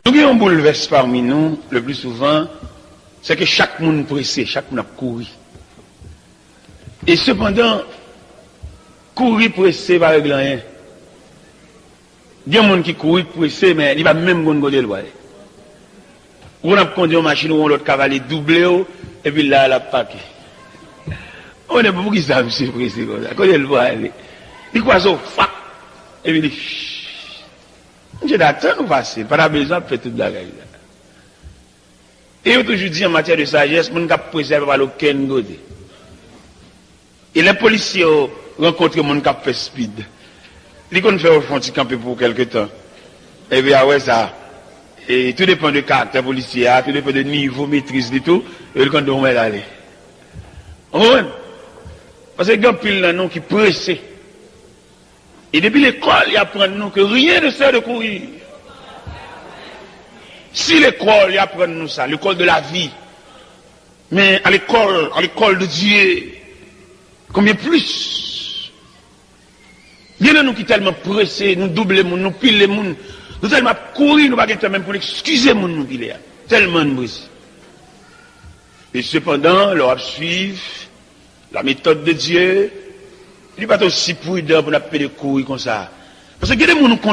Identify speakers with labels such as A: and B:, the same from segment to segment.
A: Nous avons un bouleverse parmi nous, le plus souvent, c'est que chaque monde pressé, chaque monde a couru. Et cependant, courir pressé va régler rien. Il y a des gens qui courent pressé, mais il va même gongoler le voyer. On a conduit une machine ou l'autre cavalier doublé, et puis là, la paquet. On est beaucoup qui savent, monsieur pressé comme ça. Quand il voit aller, il croit ça, fac, et puis il dit, je d'attendre ou passer, pas la besoin de faire toute la gueule. Et je toujours dit en matière de sagesse, mon cap préserve par aucun côté. Et les policiers rencontrent mon cap fait speed. Ils qu'on fait au fond de camper pour quelque temps. Et bien, ouais, ça. Et tout dépend du caractère policier, tout dépend du niveau, maîtrise de tout, et le compte de où elle aller. Parce que il y a pile là, non, qui pressé. Et depuis l'école, il apprend nous que rien ne sert de courir. Si l'école, il apprend nous ça, l'école de la vie. Mais à l'école de Dieu, combien plus? Il y en a nous qui tellement pressés, nous doublons, nous pilons, nous tellement courir, nous ne pas même pour excuser nous qui est tellement pressés. Et cependant, leur suivre la méthode de Dieu, il n'est pas aussi prudent pour nous courir comme ça. Parce que il y a des gens qui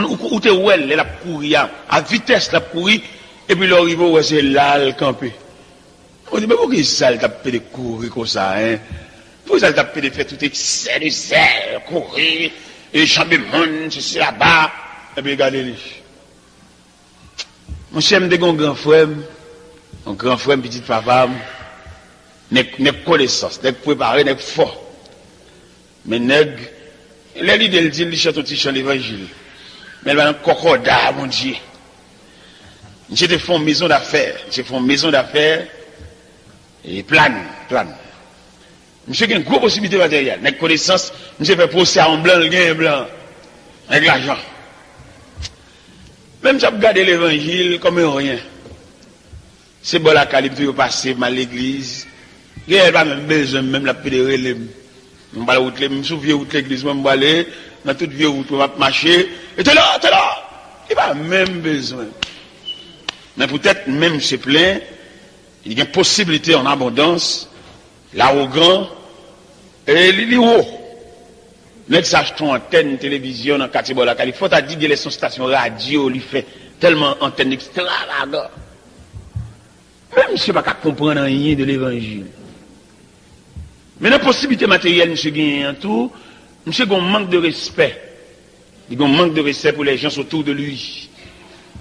A: ont elle a couru à vitesse, la courir, et puis leur arrive, ouais, c'est là le camper. On dit, mais pourquoi ça, il a fait courir comme ça, hein? Pourquoi ça, il a fait faire tout excès de zèle, courir, et chamber le monde, c'est là-bas, et puis regardez-les. Mon cher, je suis un grand frère, petit papa, n'est connaissance, n'est préparé, n'est fort. Mais nèg, l'idée elle dit, il chante un petit chant l'évangile. Mais elle va un concordat, mon Dieu. J'ai fait une maison d'affaires, et plane. Monsieur qui a une grosse possibilité matérielle, n'est connaissance, monsieur fait procès en blanc, le gain blanc, avec l'argent. Même si vous regardez l'évangile comme rien. C'est bon la calibre de passer mal l'église. Il n'y a pas même besoin, même la pédérée. Je me souviens de l'église, je me aller dans toute vieux route, je vais marcher. Et t'es là. Il n'y a pas même besoin. Mais peut-être même c'est plein, il y a une possibilité en abondance, l'arrogant et l'iro. Net s'achète une antenne télévision dans le quartier de la Californie. Il faut dire qu'il y a son station radio, lui fait tellement antenne extravagante. Même si je ne peux pas comprendre rien de l'évangile. Mais la possibilité matérielle, monsieur gagne en tout, monsieur a un manque de respect. Il a un manque de respect pour les gens autour de lui.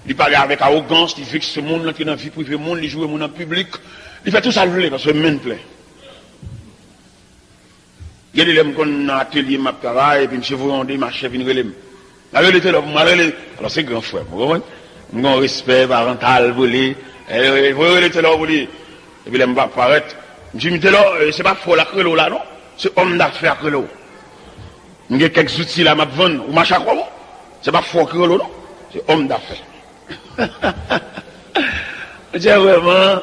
A: Il parle avec arrogance, il fixe ce monde qui est dans la vie privée, il joue au monde en public. Il fait tout ça le parce que le monde plaît. Il y a des gens qui ont un atelier, ma travail, et puis monsieur Voyondé, ma chef, il relève. Alors c'est grand frère, vous comprenez? Il a un respect parental, volé, et puis il va apparaître. Je me dis là, c'est pas faux la crelo là, non? C'est homme d'affaires crelo. Il y a quelques outils là, ma vendre, ou ma chakra, c'est pas faux crelo, non? C'est homme d'affaires. C'est vraiment,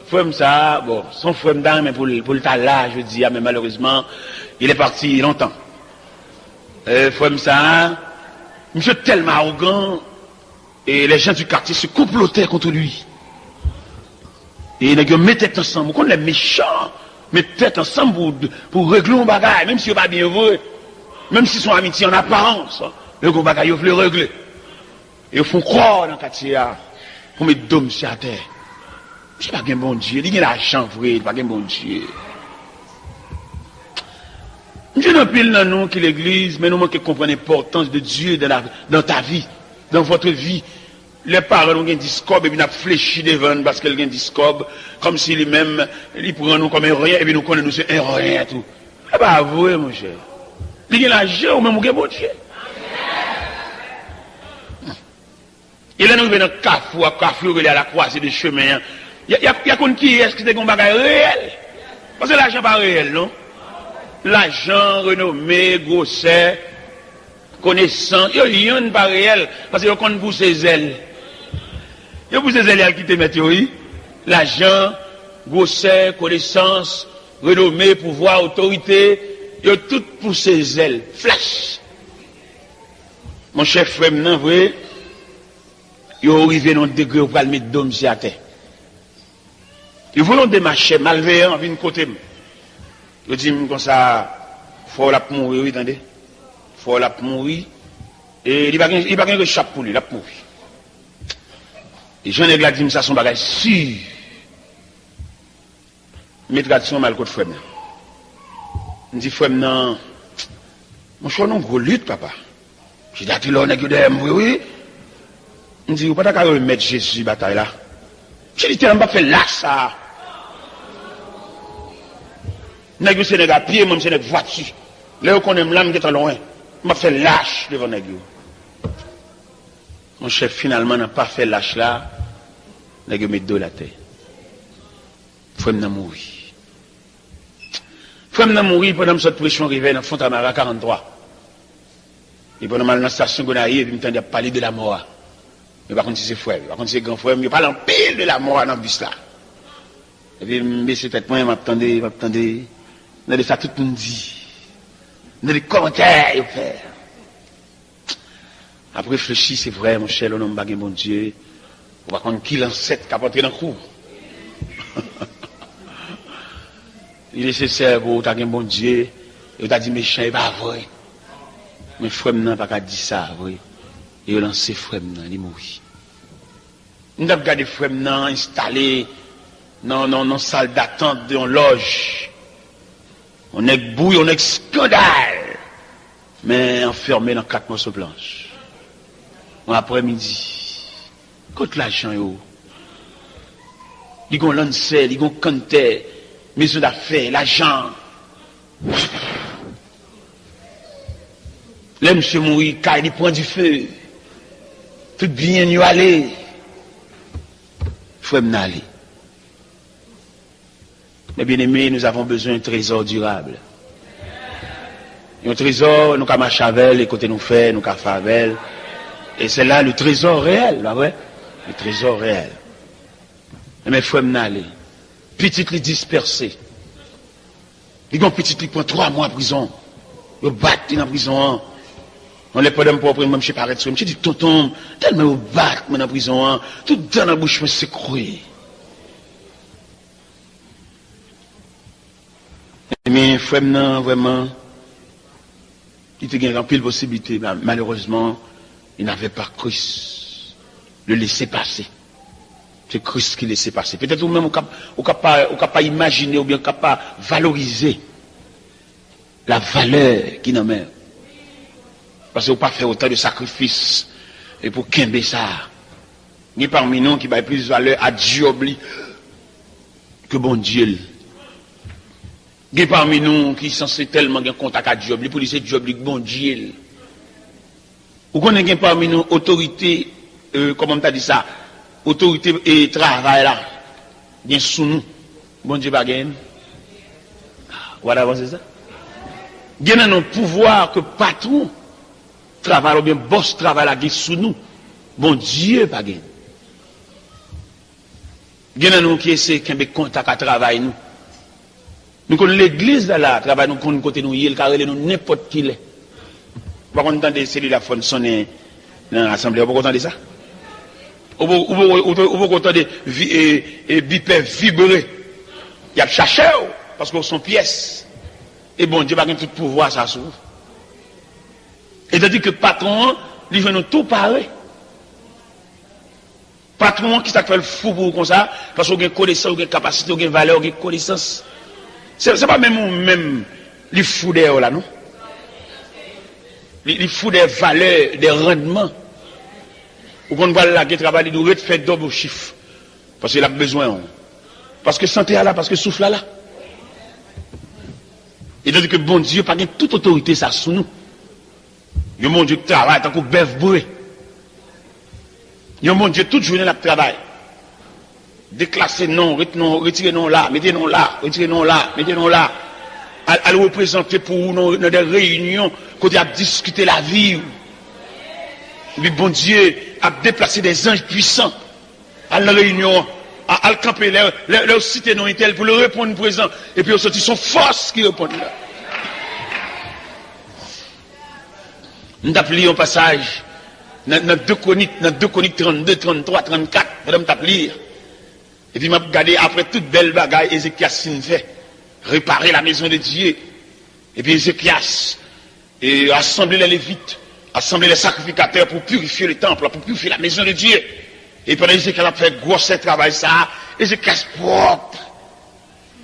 A: frère ça, bon, son frère d'âme, mais pour le tas là, je dis, mais malheureusement, il est parti longtemps. Frère ça, monsieur tellement arrogant, et les gens du quartier se complotaient contre lui. Et ils mettaient ensemble, qu'on les méchants, mettaient ensemble pour régler un bagage, même si n'est pas bien vrai, même si son amitié en apparence, le gros bagage, ils veulent le régler. Et ils font croire dans le quartier, pour mettre d'hommes sur la terre. C'est pas un bon Dieu, il y a l'argent vrai, il pas un bon Dieu. Dieu n'a pile dans nous qui l'église, mais nous manquons de comprendre l'importance de Dieu dans ta vie, dans votre vie. Les parents ont un discours et puis nous avons fléchi devant parce qu'ils ont un discours comme si lui-même, il prend nous comme un rien et puis nous connaissons nous c'est un rien tout. C'est pas vrai, mon cher. Il y a l'argent ou même un bon Dieu. Il est arrivé dans le carrefour, il est à la croisée des chemins. Il y a qu'on qui est-ce qui est un bagage réel. Parce que l'argent n'est pas réel, non? L'argent, renommé, grosset, connaissance, il n'y a pas réel. Parce qu'il y a qu'on pousse ses ailes. Il y a pousse ses ailes qui te mettent, oui. L'argent, grosset, connaissance, renommé, pouvoir, autorité, il y a tout pour ses ailes. Flash. Mon chef frère, non, vrai? ils ont arrivé dans un degré où ils mettre d'hommes sur la terre. Ils voulaient démarcher, malveillants, viennent côté. Ils disent comme ça, il faut la mourir, oui, attendez. Il faut la mourir. Et il n'y a pas qu'un réchappe pour lui, la mourir. Et j'en ai dit ça, son bagage sûr. Mes traditions mal contre frère. Je dis frère, non. Mon choix non gros lutte, papa. J'ai dit là, on a oui, oui. Je dis, vous pas d'accord mettre Jésus bataille là. J'ai dit, on va faire là ça. Nègre Sénégal pied, même c'est une voiture. Là qu'on aime l'âme qui est loin. On va faire lâche devant nègre. Mon chef finalement n'a pas fait lâche là. Nègre met dos la tête. Faut me mourir. Faut me mourir pendant que cette pression arrivait dans Fontamara 43. Et pendant mal dans la station Gonaïve, il me tendait à parler de la mort. Mais par contre, c'est frère, par contre, c'est grand frère, il parle en pile de la mort dans le bus là. Et puis, monsieur tête moi, m'attendait. Dans de ça, tout le monde dit. Dans les commentaires, il fait. Après, réfléchir, c'est vrai, mon cher, l'homme bagué, mon Dieu. On va prendre qui l'ancêtre qui a porté dans le cou. Il est nécessaire pour t'as un bon Dieu. Et t'as dit méchant, il va vrai. Mais frère, n'a pas dit ça, vrai. Et il a lancé frère, il est mort. Nous avons gardé frère, installé dans salle d'attente de loge. On est bouille, on est scandale. Mais enfermé dans 4 morceaux blanches. En après-midi, contre l'argent, ils ont lancé, ils ont canté, maison d'affaires, l'argent. Là, monsieur mourir, car il prend du feu. Tout bien, nous aller. Il faut m'en aller. Mais bien aimés, nous avons besoin d'un trésor durable. Un trésor, nous avons marché avec, côté nous fait, nous avons fait avec. Et c'est là le trésor réel, là, ouais. Le trésor réel. Mais il faut m'en aller. Petit les dispersés. Les gens petits qui prennent 3 mois en prison. Ils battent dans la prison. On les prend pour prendre même chez Paret. Je dis, tonton, tellement ils battent dans la prison. Tout dans la bouche, c'est cruel. Mais frère, non, vraiment, il y a pile de possibilités. Malheureusement, il n'avait pas Christ. Le laisser passer. C'est Christ qui laissait passer. Peut-être ou même on ne pas imaginer ou bien on ne pas valoriser la valeur qui n'en met. Parce qu'on ne pas faire autant de sacrifices et pour qu'aimer ça. Ni parmi nous qui va plus de valeur à Dieu que bon Dieu. Ni parmi nous qui sont censés tellement en contact à Dieu, pour lui c'est Dieu bon Dieu. Ou qu'on est parmi nous autorité, comment on t'a dit ça? Autorité et travail là, bien sous nous, bon Dieu bagaine. Voilà, c'est ça. Il y a un pouvoir que patron travail ou bien boss travail là, bien sous nous, bon Dieu bagaine. Il y a un qui essaie de contact à travail nous. Nous connaissons l'église là, travail nous connaissons côté nous, il carré nous n'importe qui l'est. Pas content de celui-là font sonner dans l'assemblée, pas content de ça. Ou content de bipé vibrer. Il y a cherché parce que sont pièces. Et bon Dieu va tout pouvoir ça s'ouvre. Et tandis que patron, il veut nous tout pareil. Patron qui s'appelle fou pour comme ça, parce qu'on a connaissance, on a capacité, on a valeur, on a connaissance. C'est pas même les fous d'air là, non? Les fous des valeurs, des rendements. Ou qu'on voit là qui travaille, il doit faire double chiffre. Parce qu'il a besoin. Parce que santé là, parce que souffle là. Et donc que bon Dieu, pas toute autorité ça sous nous. Il y a mon Dieu qui travaille tant qu'on bœuf bourré. Il y a mon Dieu toute journée là travail. Déclasser non, retirer non là, mettez non là, retirer non là, mettez non là. À le représenter pour nous dans des réunions, quand il a discuté la vie. Mais bon Dieu a déplacé des anges puissants à la réunion, à le camper, leur cité non tel pour le répondre présent. Et puis, ils sont forces qui répondent là. Nous appelons un passage Dans 2 Chroniques 32, 33, 34, madame tape lire. Et puis m'a regardé après toute belle bagaille Ézéchias fait réparer la maison de Dieu. Et puis Ézéchias et assembler les Lévites, assembler les sacrificateurs pour purifier le temple, pour purifier la maison de Dieu. Et pendant Ézéchias a fait gros travail ça, Ézéchias propre.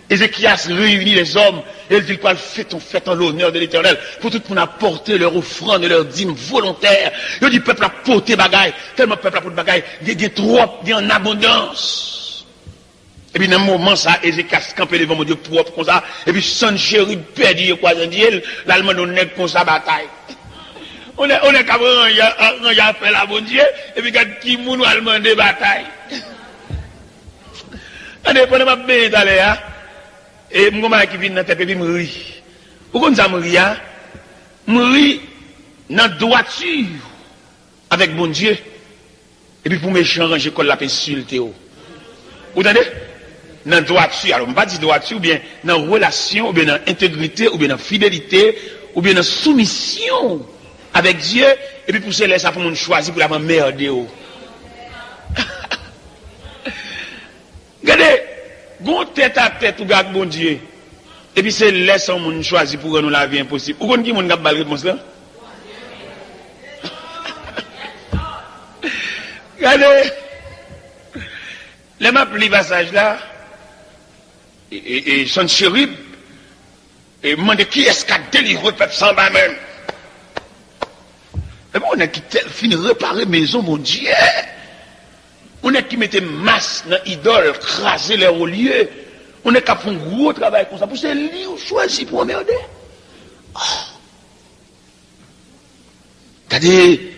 A: Ézéchias réunit les hommes et il dit quoi, faites en l'honneur de l'Éternel pour tout le monde apporter leur offrande et leur dîme volontaire. Il dit peuple a porté bagaille, tellement peuple a porté bagaille, il y a trop, il y a en abondance. Et puis dans un moment ça, Ézéchias campé devant mon Dieu propre comme ça, et puis Sanchérib perdu quoi, l'allemand on est comme ça bataille. On est capable il y a fait la bon Dieu et puis quand qui moun allemand de bataille. On est pendant ma bien d'aller hein. Et moi qui vient dans tête et puis me rit. Pourquoi ça me rit hein? Me rit dans droiture avec bon Dieu. Et puis pour méchant ranger qu'on l'a insulté. Vous entendez? Dans droiture, alors on va dire droiture ou bien dans relation ou bien dans intégrité ou bien dans fidélité ou bien dans soumission avec Dieu et puis pour se laisser pour mon choisir pour la merder. Regardez, gon tête à tête ou garde bon Dieu. Et puis c'est laisser mon choisir pour nous la vie impossible. Ou qui mon gars bal réponse là? Regardez, les m'a pris passage là et Sanchérib et demande qui est-ce qui a délivré le peuple sans bas même. Et bon, on a qui fini réparer maison mon Dieu. On est qui mettait masse dans l'idole, craser les hauts lieux. On est qui a fait un gros travail comme ça. Pour c'est lui ou choisi pour emmerder. Oh. Regardez,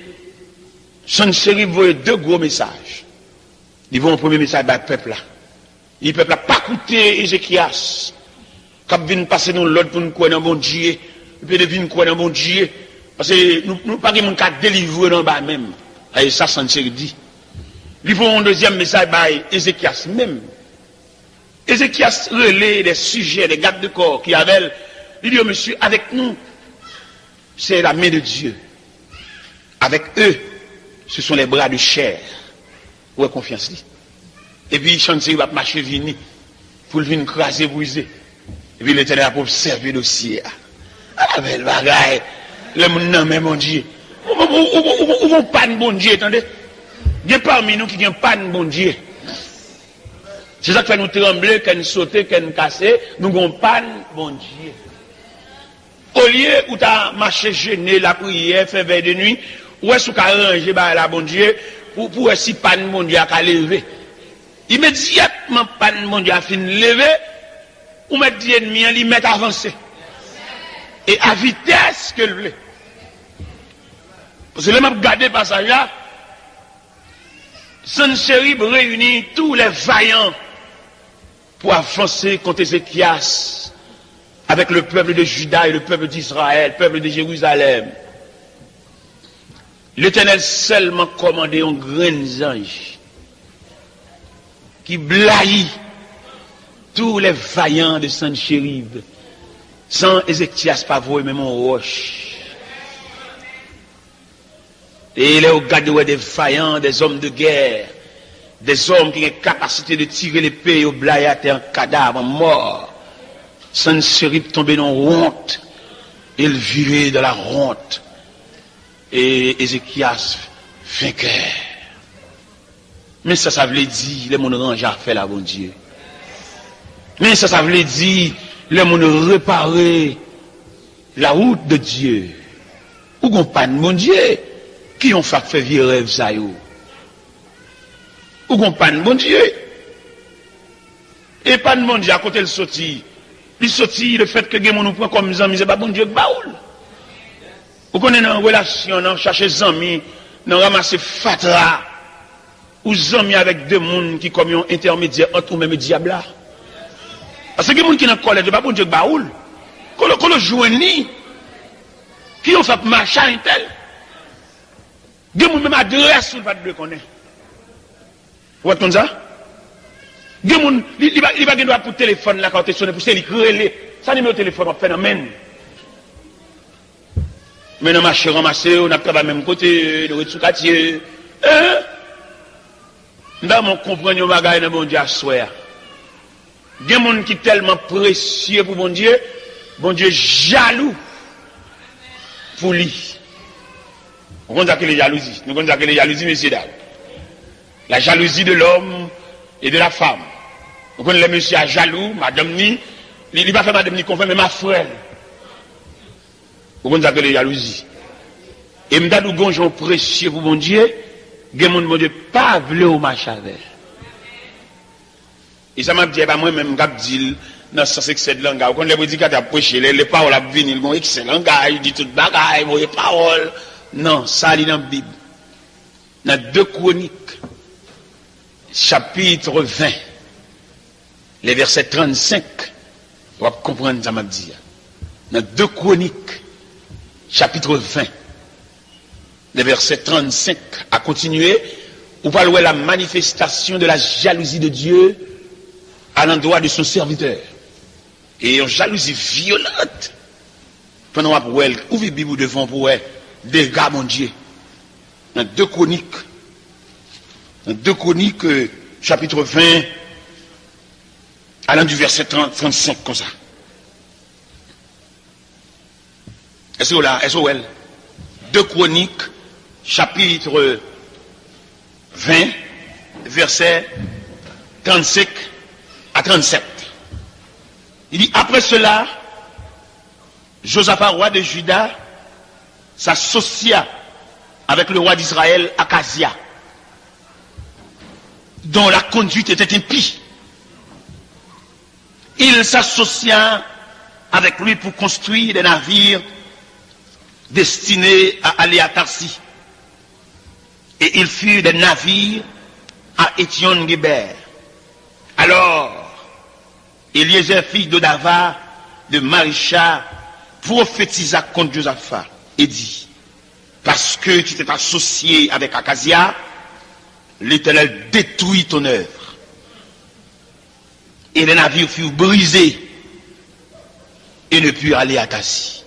A: Sanchérib voit 2 gros messages. Ils vont un premier message par le peuple là. Le peuple n'a pas écouté Ézéchias. Quand vient passer dans l'autre pour nous croire dans bon Dieu. Et puis devine croire dans bon Dieu. Parce que nous pas de cas délivrer dans bas même. Et ça, Sanchérib dit. Ils font un deuxième message par Ézéchias même. Ézéchias relaie des sujets, des gardes de corps qui avaient. Il dit, monsieur, avec nous, c'est la main de Dieu. Avec eux, ce sont les bras de chair. Où est confiance lui? Et puis, Sanchérib va marcher vini pour venir craser, briser. Et puis, l'Éternel a observé le dossier. Ah, la belle bagaille. Le monde non, mais mon Dieu. Où vont pas de bon Dieu, attendez? Il y a parmi nous qui n'ont pas de bon Dieu. C'est ça qui fait nous trembler, qu'on saute, qu'on casse. Nous n'avons pas de bon Dieu. Au lieu où tu as marché gêné, la prière, fait veille de nuit, où est-ce que tu as arrangé la bon Dieu pour si pas de bon Dieu à lever? Immédiatement, pas de bon Dieu a fini de lever, ou mettre l'ennemi, il met avancer. Et à vitesse que le voulait. Parce que là, je regardé le passage là, Sanchérib réunit tous les vaillants pour avancer contre Ézéchias avec le peuple de Juda et le peuple d'Israël, le peuple de Jérusalem. L'Éternel seulement commandé un grand ange qui blaye tous les vaillants de Sanchérib. Sans Ézéchias pas voir même en roche. Et il est au garde des vaillants, des hommes de guerre, des hommes qui ont la capacité de tirer l'épée au blayater en cadavre, mort. Sanchérib tombé dans la honte. Il vivait dans la honte. Et Ézéchias vainqueur. Mais ça veut dire, les gens range à faire la bon Dieu. Mais ça veut dire, les gens réparer la route de Dieu. Ou qu'on pas de mon Dieu. Qui ont fait vieux rêve ça yo? Ou qu'on pas de mon Dieu? Et pas de mon Dieu à côté le sorti. Il sorti le fait que nous prend comme amis, c'est pas bon Dieu baoul. Ou qu'on est dans une relation, dans chercher amis, dans ramasser fatra, ou amis avec deux mondes qui comme un intermédiaire entre ou même diable là. Parce que les gens qui sont colère, c'est pas bon Dieu baoul. Quand le journée, qui ont fait machin tel. Il y a même adresse sur le pas de connaître. Vous voyez comme ça? Il y a il va gagner pour téléphone là quand tu sonnes pour c'est lui créer ça numéro téléphone un phénomène. Mais dans marché ramassé, on n'a pas le même côté, nous sommes quartier. Dans mon compagnon bagaille dans mon Dieu à soi. Il y a des gens qui sont tellement précieux pour bon Dieu jaloux pour lui. On connaît les jalousies. Nous connaissons les jalousies, messieurs dames. La jalousie de l'homme et de la femme. On connaît les messieurs jaloux, madame ni, il ne va pas faire madame ni confirme, mais ma frère. On connaît les jalousies. Et m'dadou gonjon précieux pour mon Dieu, gen moun bon Dieu pas vle ou marcher avec. Et ça m'a dit pas moi même gap dit dans sens excellent langage. Quand les prédicateurs prêcher les paroles à venir bon excellent langage, il dit toute bagaille, bon paroles. Non, ça lit dans la Bible. Dans 2 Chroniques chapitre 20 les versets 35 on va comprendre ça m'a dit. Dans 2 Chroniques chapitre 20 les versets 35 à continuer, où parle la manifestation de la jalousie de Dieu à l'endroit de son serviteur. Et une jalousie violente. Pendant qu'on pour elle, ouvre la Bible devant pour elle, dégâts mon Dieu. Dans 2 Chroniques, chapitre 20, allant du verset 35 comme ça. Est-ce que là, est-ce que elle? 2 Chroniques, chapitre 20, verset 35 à 37. Il dit, après cela, Josaphat, roi de Juda, s'associa avec le roi d'Israël, Akazia, dont la conduite était impie. Il s'associa avec lui pour construire des navires destinés à aller à Tarsis. Et il fut des navires à Étion-Guéber. Alors, Eliezer, fils d'Odava, de Marisha, prophétisa contre Josaphat et dit, parce que tu t'es associé avec Akazia, l'Éternel détruit ton œuvre. Et les navires furent brisés et ne purent aller à Tarsis.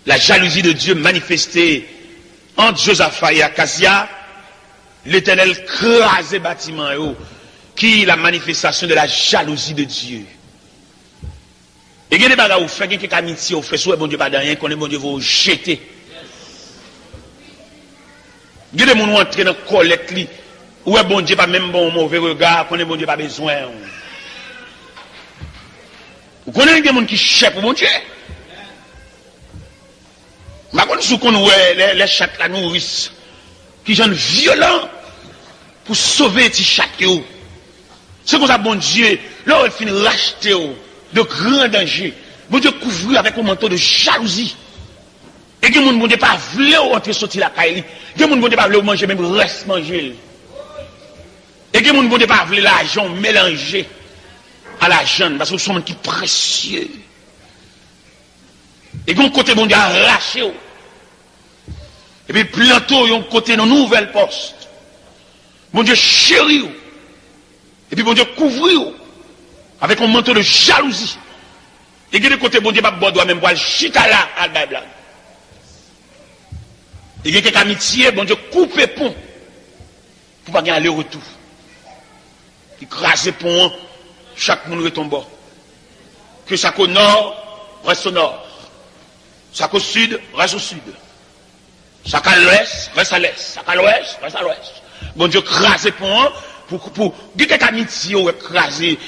A: La jalousie de Dieu manifestée entre Josaphat et Akazia, l'Éternel crasait bâtiment qui est la manifestation de la jalousie de Dieu. Et il y a des bagages où fait quelque amitié, où fait soit bon Dieu pas de rien, qu'on est bon Dieu vous jeter. Il y a des gens qui entrent dans la collecte, où est bon Dieu pas même bon mauvais regard, qu'on est bon Dieu pas besoin. Vous connaissez des gens qui cherchent pour bon Dieu? Par contre, si on voit les chats la nourrissent, qui sont violents pour sauver les chats, c'est comme ça, bon Dieu, là, il finit racheter de grands dangers. Bon Dieu couvre avec un manteau de jalousie. Et que mon Dieu pas voulu entrer sortir la caille. Que mon Dieu pas voulu manger même reste manger. Et que mon Dieu pas voulu l'argent mélanger à l'argent parce que c'est un qui précieux. Et qu'on côté bon Dieu arraché. Et puis planter un côté dans nouvelle poste. Bon Dieu chéri. Et puis bon Dieu couvrir avec un manteau de jalousie. Et que de côté bon Dieu pas boire même boire chita là à la Bible. Et il y a quelques amitiés, bon Dieu coupe le pont pour pas gagner le retour. Il crase le pont, chaque monde retombe. Que ça qu'au nord, reste au nord. Ça qu'au sud, reste au sud. Ça qu'à l'ouest, reste à l'est. Ça qu'à l'ouest, reste à l'ouest. Bon Dieu crase le pont pour il y a quelques amitiés ou écraser.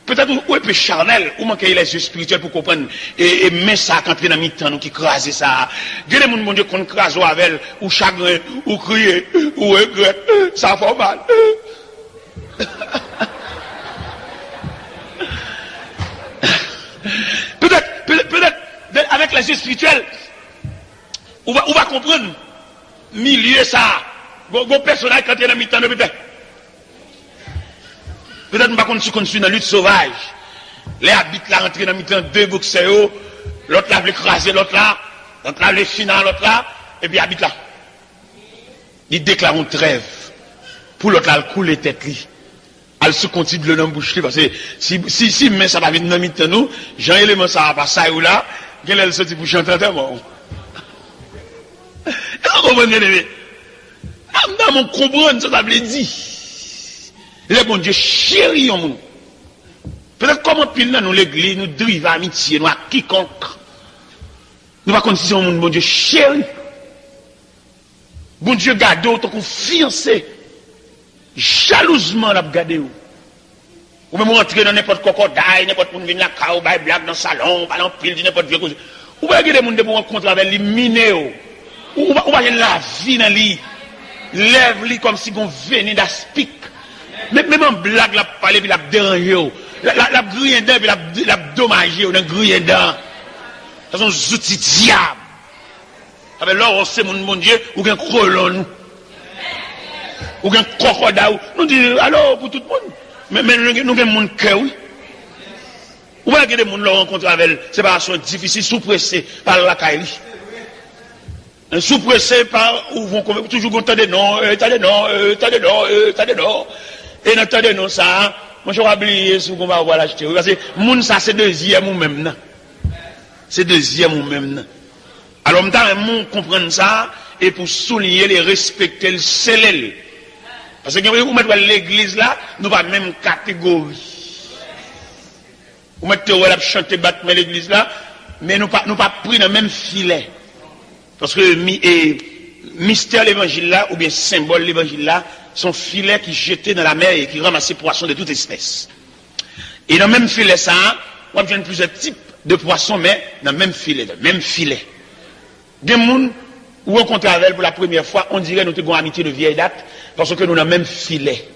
A: Peut-être ou un peu charnel, ou manquer les yeux spirituels pour comprendre. Et mais ça, quand on est dans mi-temps, nous qui crase ça. Dieu les gens, mon Dieu, qu'on crase avec, ou chagrin, ou crier, ou regret, ça fait mal. Peut-être, avec les yeux spirituels, on va comprendre, milieu ça, bon personnage quand il est dans mi-temps, peut-être. Peut-être que je suis dans la lutte sauvage. Les habites là rentrent dans le temps, 2 boxeurs, l'autre là veut écraser l'autre là les finales l'autre là, et puis habite là. Il déclare une trêve pour l'autre là, le couler tête li. Elle se continue de le nom bouche parce que si mais ça va venir dans le temps nous, Jean élément ça va pas ça ou là, quel est le sorti pour chanter bon. Vous comprenez? Dans mon comprendre, ça veut dire. Le bon Dieu chérit en nous. Peut-être comment pile dans nous l'église, nous drive à amitié, nous à quiconque. Nous pas si on bon Dieu chéri. Bon Dieu garde autant qu'on fiancé. Jalousement l'a garder ou. Ou même rentrer dans n'importe quoi d'aigle, n'importe monde venir là, ou bail blague dans salon, parler en pile, n'importe vieux cause. Ou pas que des monde pour rencontrer avec lui miné ou pas la vie dans lui. Lève lui comme si on venait d'aspic. Même en blague la parler puis la déranger. La grille dedans puis la dommager ou dans grille dedans. Ça sont des outils diables. Avec là, on sait mon Dieu, ou un colon, ou un crocodile. Nous disons, alors, pour tout le monde. Mais nous avons mon cœur, oui. Ou bien que des gens l'ont rencontré avec séparation difficile, sous-pressé par la caille. Sous-pressé par, ou vont toujours compter des noms, t'as des noms. Et dans tas des noms, ça, moi je vais oublier ce qu'on va avoir l'acheter. Parce que moun ça c'est deuxième ou même. C'est deuxième ou même. Alors, on comprendre ça, et pour souligner, les respecter, le sceller. Parce que vous mettez l'église là, nous pas même catégorie. Vous mettez la chanter battre l'église là, mais nous pas pris dans le même filet. Parce que mystère l'évangile là, ou bien symbole l'évangile là, sont filets qui jetés dans la mer et qui ramassent poissons de toute espèce. Et dans le même filet ça, on a plusieurs types de poissons, mais dans le même filet, Des gens où on rencontre avec pour la première fois, on dirait que nous avons une amitié de vieille date, parce que nous avons le même filet.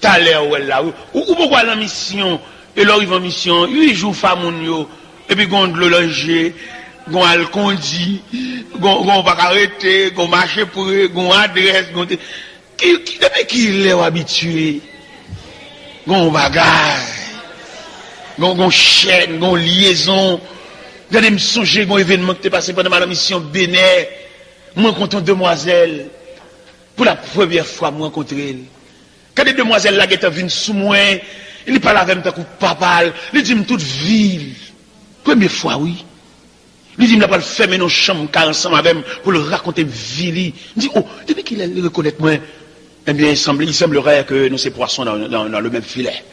A: T'as l'air où elle là. Ou pourquoi la mission, et là ils vont en mission, 8 jours femmes, et puis on le loger, on a le conduit, on va arrêter, on marcher pour eux, on adresse, qui est habitué, on bagarre, on chaîne, on liaison. Regardez, me songer un événement qui est passé pendant ma mission Bénin. Moi, rencontre une demoiselle. Pour la première fois, moi, rencontre elle. Quand les demoiselles là, qui étaient venues sous moi, il parle avec moi, papa, il dit, toute ville. Première fois, oui. Il dit, il n'a pas le fait, mais nos chambres, ensemble avec moi, pour le raconter une ville. Il dit, oh, depuis qu'il a reconnaître moi, eh bien, il semblerait que nous, ces poissons dans le même filet.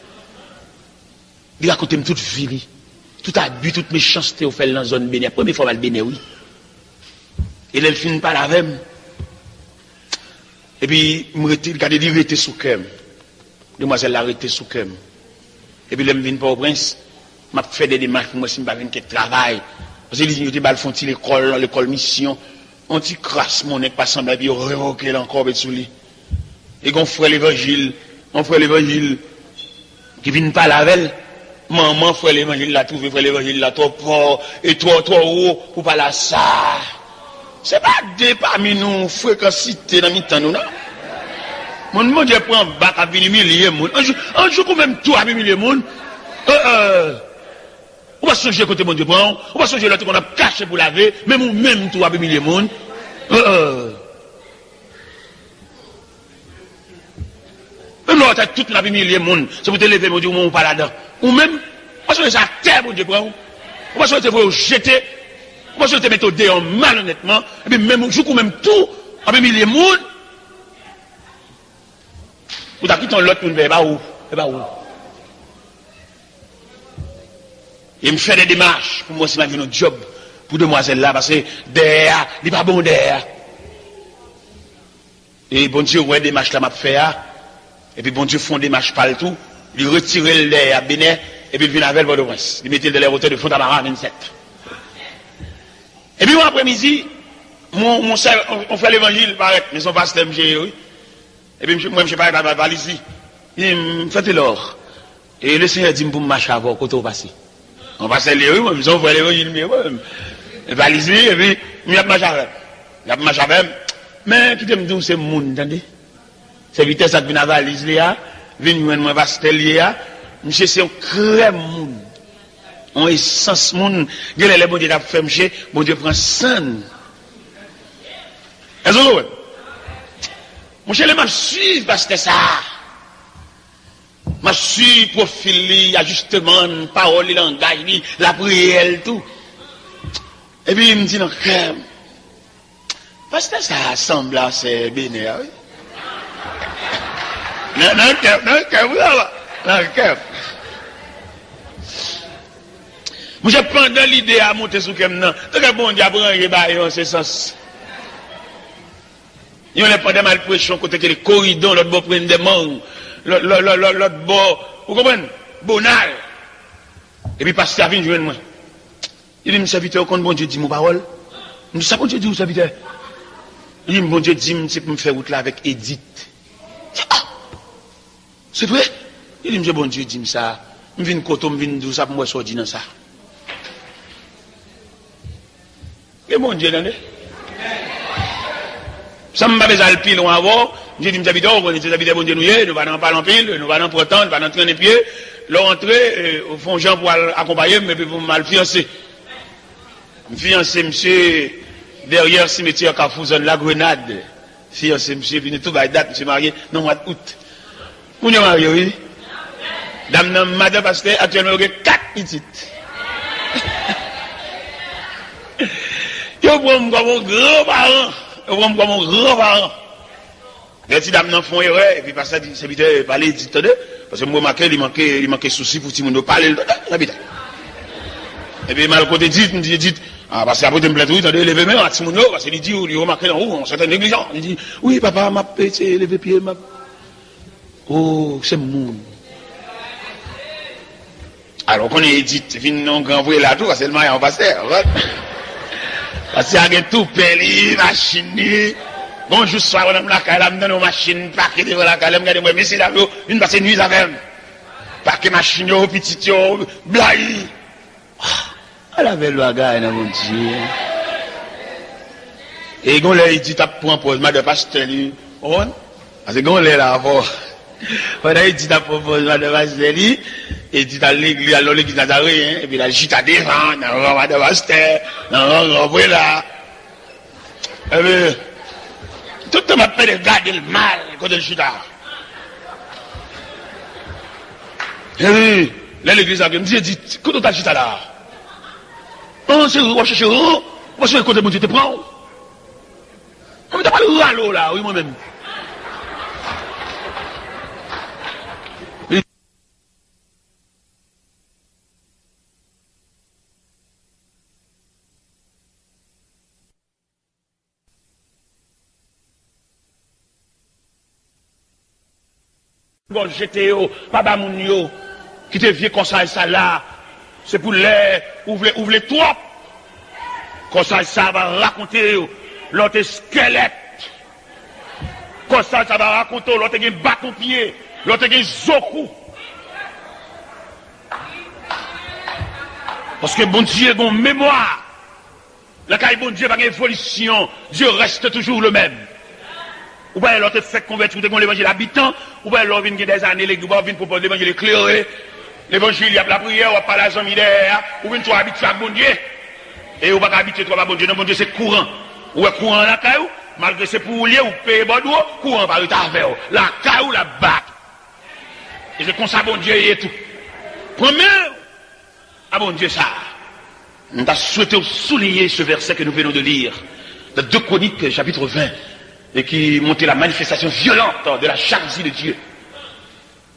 A: Il raconte toute ville. Tout abus, toute méchanceté au fait dans la zone Bénin. Première fois, elle Bénin, oui. Et elle finit par la même. Et puis, il a dit, sous cœur. Demoiselle l'a arrêté sous cœur. Et puis, elle me vient pas au prince. M'a fait des démarches pour moi, si je ne pas travail. Parce que les gens font l'école mission. On dit crasse mon nez, pas semble, et puis on révoque encore sous lui. Et qu'on ferait l'évangile. On ferait l'évangile. Qui vient pas la veille. Maman, frère l'évangile l'a trouvé, frère l'évangile l'a trop fort, et trop haut, pour pas la ça. C'est pas deux parmi nous, fréquencité dans mi-temps, nous, non? Mon Dieu prend un bac à venir milliers de monde. Un jour, quand même, tout à milliers de monde. On va changer côté mon Dieu prend, on va changer l'autre qu'on a caché pour laver, même tout à milliers de monde. Même l'autre, toute la milliers de monde, c'est pour te lever, mon Dieu, on pas là-dedans. Ou même, on va changer sa terre, mon Dieu, on va changer pour jeter, on va changer mettre au dé en malhonnêtement, et puis même, je coup même tout, avec milliers de monde, ou t'as quitté l'autre, et bah où? Et me fait des démarches, pour moi, c'est ma vie, notre job, pour demoiselle là, parce que derrière, il n'est pas bon derrière. Et bon Dieu, ouais, des démarches là, m'a fait, et puis bon Dieu, font des démarches partout. Il retire le lait à Bénin, et puis il vient avec le prince. Il mettait de l'air hôtel de Fontamara 27. Et puis, mon après-midi, on fait l'évangile, pareil, mais son pasteur, oui. Et puis, moi, je ne sais pas, il va ici. Il me fait l'or. Et le Seigneur dit, pour me marcher avant, quand on passe. On passe les rues, on fait l'évangile, mais il va ici, et puis, il y a marché avec. Mais, qui te me dit, c'est le monde, attendez? C'est vitesse qui vient à valise, là. Vin moi Vastelia, monsieur c'est un crème moun. On essence moun, gèle les bon Dieu t'a fait monsieur, bon Dieu prend sang. Est-ce que monsieur les m'a suivre parce que ça. M'a suivre profil, ajustement, parole, langage, la prière tout. Et puis il me dit non crème. Parce que ça semble assez bénéfique. Oui? Non, non, non, moi, je prends dans l'idée à monter sur le non. Donc, bon Dieu, en ce sens. Il y a pas de malpression côté que les corridors, l'autre bord prennent des mangues, l'autre bord, vous comprenez? Bonal. Et puis, pasteur vient joindre moi. Il dit, mon serviteur, quand bon Dieu dit mon parole, je dis, ça, bon Dieu dit, mon serviteur. Il dit, bon Dieu dit, c'est pour me faire route là avec Edith. Ah! C'est vrai? Il dit, monsieur, bon Dieu dit ça. Je viens de côté, je viens de ça pour moi sortir dans ça. Et bon Dieu, non? Ça m'a besoin de pile avant. J'ai dit, monsieur, on est bon Dieu, nous allons parler en pile, nous allons pourtant, nous allons traîner pied. Leur entrée, au fond, Jean pour accompagner, mais puis pour mal fiancé. Fiancé, monsieur, derrière cimetière Carrefour, la Grenade. Fiancé, monsieur, puis tout va date, monsieur marié, non, mois d'août. Vous êtes marié, oui? Dame, madame, parce qu'actuellement, il y a 4 petites. Je prends comme mon grand-parent. Je prends comme mon grand-parent. Les petites dames n'en font erreur, et puis par ça, c'est vite parler, dit, parce que moi, il manquait souci pour tout le monde parler, et puis, mal côté dit, ah, parce qu'après, tu me plais tout, t'as levé main, tout le monde, parce qu'il dit, il remarque en haut, on s'entend négligent. Il dit, oui, papa, m'a pété, levé pied, m'a. Oh, c'est mon. Alors, qu'on est dit, fin non, grand voyez là tout, parce que le maillot en passé, parce qu'il y a tout peli, machine, bon, juste soir, on a la calame dans nos machines, paquet devant la calame, regardez-moi, mais c'est là, une passe nuit avec, paquet machine, petit, blague. Elle avait le bagage, mon Dieu. Et quand il dit, t'as pris un pause, madame pasteur, on, parce que quand il est là avant, pendant il dit, t'as proposé madame pasteur, et dit, à l'église, alors l'église Nazaré, et puis la gîte à devant, dans madame pasteur, dans là. Et puis, tout le monde peut regarder le mal, quand il gîte là. Et puis, l'église a dit, quand tu as gîte là, on se recherche, on se côté mon Dieu te prend. On ne t'a pas le râle là, oui, moi-même. Bon, j'étais au papa Mounio, qui te vient comme ça là, c'est pour les ouvrir toi. Comme ça va raconter l'autre squelette. Comme ça va raconter l'autre qui bâton pied, l'autre qui zoku. Parce que bon Dieu, bon mémoire. La caille bon Dieu, pas d'évolution. Dieu reste toujours le même. Ou bien l'autre fait convertir l'évangile habitant, ou bien l'autre vient des années, les gars viennent proposer l'évangile éclairé. L'évangile, il y a la prière, on parle à la jambe d'air, ou bien tu habitué à bon Dieu. Et on va pas habituer toi à bon Dieu, non, bon Dieu c'est courant. Ou est courant la caille, malgré c'est pour lier ou payer bon d'eau, courant par le travers. La caille ou la bac. Et c'est comme ça bon Dieu et tout. Premier, à bon Dieu ça. On a souhaité souligner ce verset que nous venons de lire, de 2 Chroniques, chapitre 20. Et qui montait la manifestation violente de la jalousie de Dieu.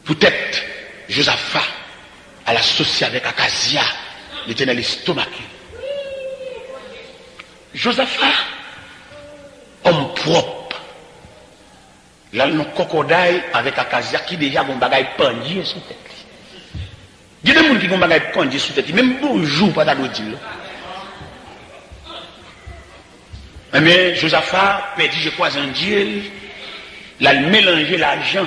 A: Peut-être Josaphat, à l'associer avec Akazia, l'Éternel estomaqué. Josaphat, homme propre. Là, nous cocodaille avec Akazia qui déjà a un bagage pendier sous tête. Il y a des gens qui ont un bagage pendier sous tête. Même bonjour, pas d'adouer. Mais Josaphat perdit, je crois, un Dieu. Il a mélangé l'argent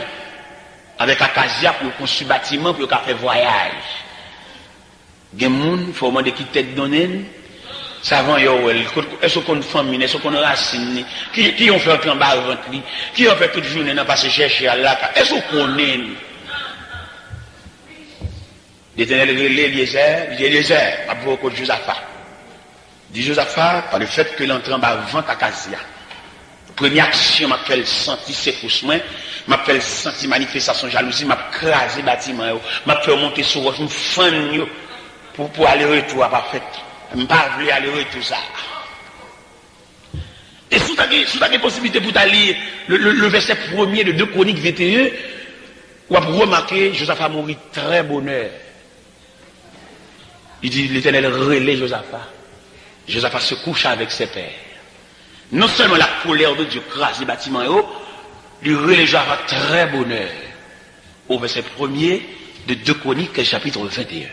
A: avec Akazia pour construire bâtiment, pour faire voyage. Il y a des gens qui font demander qui tête donnée. Savant, est-ce qu'on a une famille, est-ce qu'on a une racine, qui ont fait un plan bas au ventre, qui ont fait toute journée, n'a pas se chercher à la est-ce qu'on connaît? L'Éternel Eliezer, à beaucoup de Josaphat. Dit Josaphat, par le fait que l'entrée en bas vente à Akazia. Première action, m'a fait sentir ses poussements, m'a fait sentir manifestation jalousie, m'a crasé bâtiment, m'a fait monter sur votre fan pour aller retour à pas fait. Je ne pas aller retour ça. Et sous ta possibilité pour t'aller le verset 1er de 2 Chroniques 21, on va remarquer Josaphat mourit très bonheur. Il dit l'Éternel relève Josaphat. Josaphat se coucha avec ses pères. Non seulement la colère de Dieu crase les bâtiments et haut, il relève Josaphat très bonheur. Au verset 1er de 2 Chroniques chapitre 21.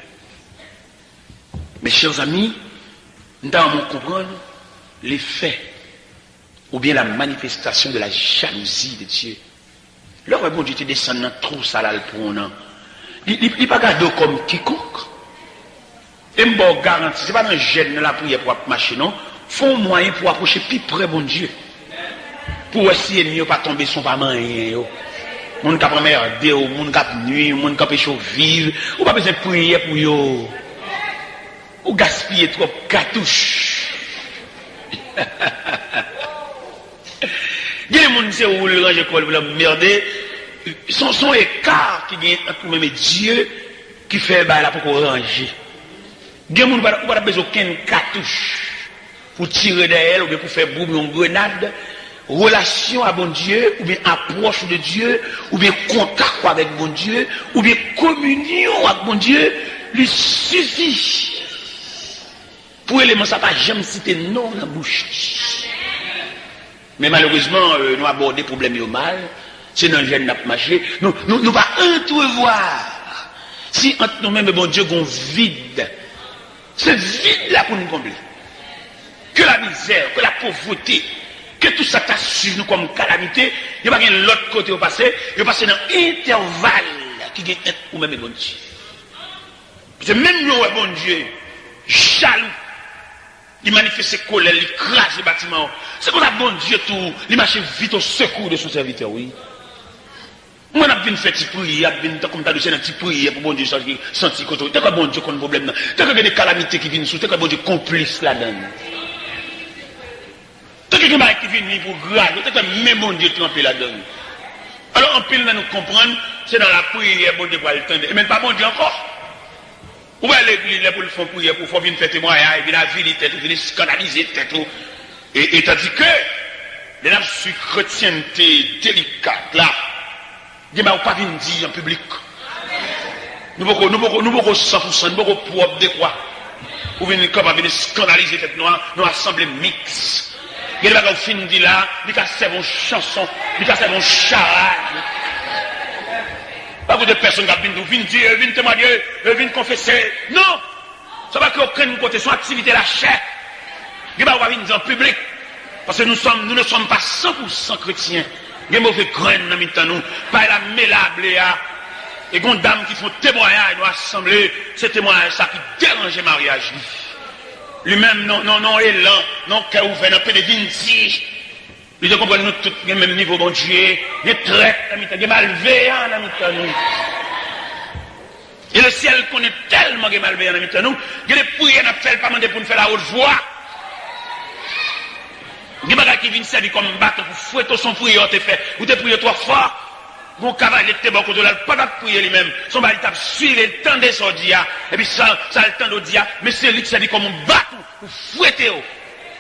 A: Mes chers amis, nous devons comprendre les faits ou bien la manifestation de la jalousie de Dieu. Là où bon Dieu te descend dans trop salal pour nous. Il n'est pas gardé comme quiconque. Et je vous garantis, ce n'est pas dans le gène de la prière pour marcher, non. Font moyen pour approcher plus près bon Dieu. Pour essayer de ne pas tomber sur pas rien. Moun kap merde, moun kap nuit, moun kap chaud vivre. Ou pas besoin de prier pour yo. Ou gaspiller trop cartouche. Il y a des gens qui ont le range pour la merder. Son écart qui vient entre même Dieu qui fait là pour ranger. Il y a des gens qui n'ont pas besoin d'aucune cartouche pour tirer d'elle ou bien pour faire boum une grenade. Relation à bon Dieu, ou bien approche de Dieu, ou bien contact avec bon Dieu, ou bien communion avec bon Dieu, lui suffit. Pour élément, ça pas jamais citer non dans la bouche. Mais malheureusement, nous abordons des problèmes au mal, c'est dans le gène n'a pas marché. Nous pas entrevoir. Si entre nous-mêmes, bon Dieu, on vide. Ce vide là pour nous combler. Que la misère, que la pauvreté, que tout ça t'a suivi nous comme calamité, il n'y a pas l'autre côté au passé, il passe dans l'intervalle qui est ou même bon Dieu. Parce que même nous, bon Dieu, jaloux, il manifeste ses colères, il crache les bâtiments. C'est comme ça, bon Dieu, tout, il marche vite au secours de son serviteur, oui. Moi, je viens faire une petite prière, je viens comme tu as une petite prière pour bon Dieu sentir que tu as bon Dieu qui a un problème. Tu as des calamités qui viennent sous, tu as bon Dieu complice là-dedans. Tout ce qui vient pour grave, tout même bon Dieu trempé là-dedans. Alors, en pile, nous comprendre, c'est dans la prière, bon Dieu pour le temps. Et même pas bon Dieu encore. Ou bien l'église, pour le faire prière, pour venir faire témoignage, venir à ville, venir scandaliser, tête. Et tandis que, les nappes sur chrétienté délicate, là, ils ne vont pas venir dire en public. Nous ne pouvons pas 100%, nous ne pouvons pas propre de quoi. Ou venir scandaliser tête noire, nous assembler mix. Il y a des gens qui disent là, ils ont fait une chanson, ils ont fait une charade. Pas de personnes qui viennent dire, viennent témoigner, viennent confesser. Non! Ça va qu'aucun côté, son activité la chair. Il ne va pas venir dire en public. Parce que nous ne sommes pas 100% chrétiens. Il y a mauvais graines dans nous, pas la mélable. Et il y a des dames qui font témoignage, nous assembler, c'est témoignage ça qui dérange le mariage. Lui-même, non, élan, non, cœur ouvert, non, de vinci. Lui, de comprendre nous tous, le même niveau, bon Dieu, des traits, des malveillants, nous. Et le ciel connaît tellement de malveillants, nous, il y a des prières, nous faisons pas demander pour nous faire la haute voix. Il y a des gens qui viennent servir comme bateau pour fouetter son prière, te fait, ou te prier 3 fois. Mon cavalier de bon côté là, pas de prier lui-même. Son mari t'a suivi le temps des sordias. Et puis ça le temps d'audia. Mais c'est lui qui s'est dit comme un bateau pour fouetter.